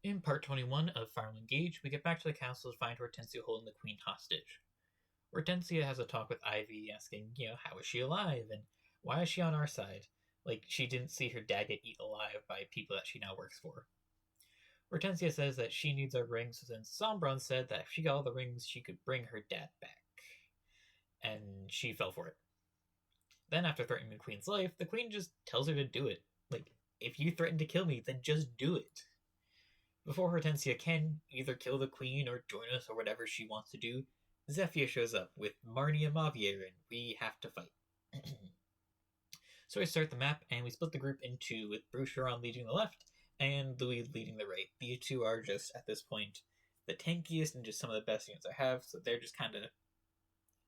In part 21 of Emblem Engage, we get back to the castle to find Hortensia holding the queen hostage. Hortensia has a talk with Ivy, asking, how is she alive, and why is she on our side? Like, she didn't see her dad get eaten alive by people that she now works for. Hortensia says that she needs our rings, since Sombron said that if she got all the rings, she could bring her dad back. And she fell for it. Then, after threatening the queen's life, the queen just tells her to do it. Like, if you threaten to kill me, then just do it. Before Hortensia can either kill the queen or join us or whatever she wants to do, Zephyr shows up with Marnie and Mavier, and we have to fight. So we start the map, and we split the group into with Brucheron leading the left and Louis leading the right. These two are just, at this point, the tankiest and just some of the best units I have, so they're just kind of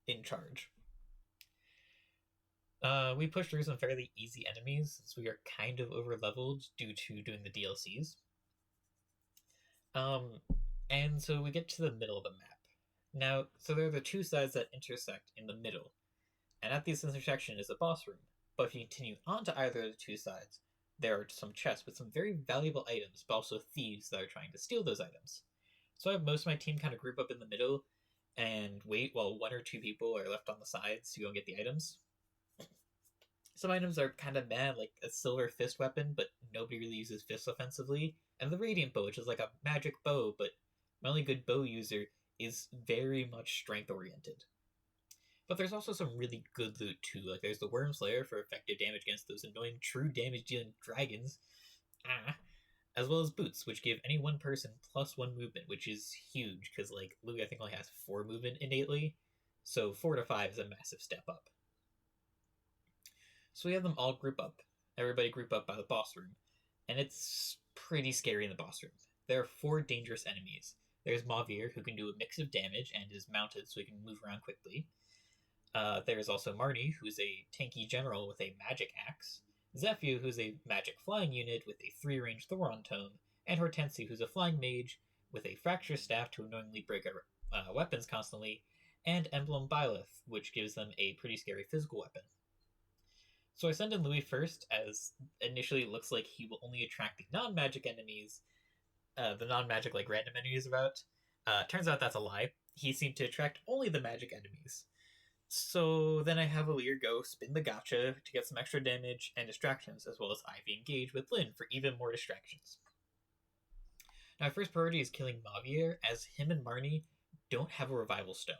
in charge. We push through some fairly easy enemies, since we are kind of over-leveled due to doing the DLCs. And so we get to the middle of the map. Now, so there are the two sides that intersect in the middle, and at this intersection is a boss room. But if you continue onto either of the two sides, there are some chests with some very valuable items, but also thieves that are trying to steal those items. So I have most of my team kind of group up in the middle and wait while one or two people are left on the sides to go and get the items. Some items are kind of bad, like a silver fist weapon, but nobody really uses fists offensively, and the Radiant Bow, which is like a magic bow, but my only good bow user is very much strength-oriented. But there's also some really good loot too, like there's the Worm Slayer for effective damage against those annoying true damage-dealing dragons, as well as boots, which give any one person +1 movement, which is huge, because like Louis I think only has 4 movement innately, so 4 to 5 is a massive step up. So we have them all group up, everybody group up by the boss room, and it's pretty scary in the boss room. There are 4 dangerous enemies. There's Mavier, who can do a mix of damage and is mounted so he can move around quickly. There's also Marnie, who's a tanky general with a magic axe, Zephyr, who's a magic flying unit with a 3-range Thoron tome, and Hortensia, who's a flying mage with a fracture staff to annoyingly break weapons constantly, and Emblem Byleth, which gives them a pretty scary physical weapon. So I send in Louis first, as initially it looks like he will only attract the non-magic enemies, the non-magic like random enemies about. Turns out that's a lie. He seemed to attract only the magic enemies. So then I have Alir go spin the gotcha to get some extra damage and distractions, as well as Ivy engage with Lynn for even more distractions. Now my first priority is killing Mavier, as him and Marnie don't have a revival stone.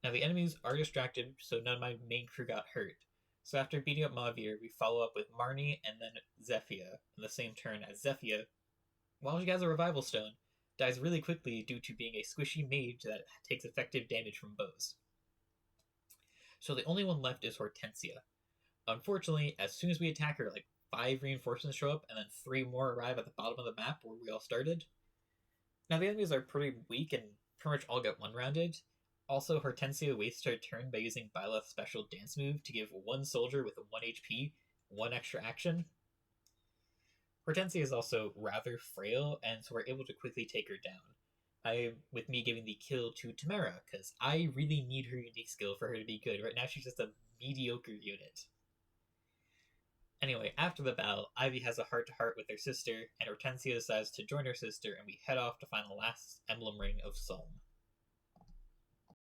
Now the enemies are distracted, so none of my main crew got hurt. So after beating up Mavier, we follow up with Marnie and then Zephyr in the same turn, as Zephyr, while she has a revival stone, dies really quickly due to being a squishy mage that takes effective damage from bows. So the only one left is Hortensia. Unfortunately, as soon as we attack her, like 5 reinforcements show up, and then 3 more arrive at the bottom of the map where we all started. Now the enemies are pretty weak and pretty much all get one-rounded. Also, Hortensia wastes her turn by using Byleth's special dance move to give one soldier with 1 HP 1 extra action. Hortensia is also rather frail, and so we're able to quickly take her down. With me giving the kill to Tamara, because I really need her unique skill for her to be good. Right now she's just a mediocre unit. Anyway, after the battle, Ivy has a heart-to-heart with her sister, and Hortensia decides to join her sister, and we head off to find the last emblem ring of Solm.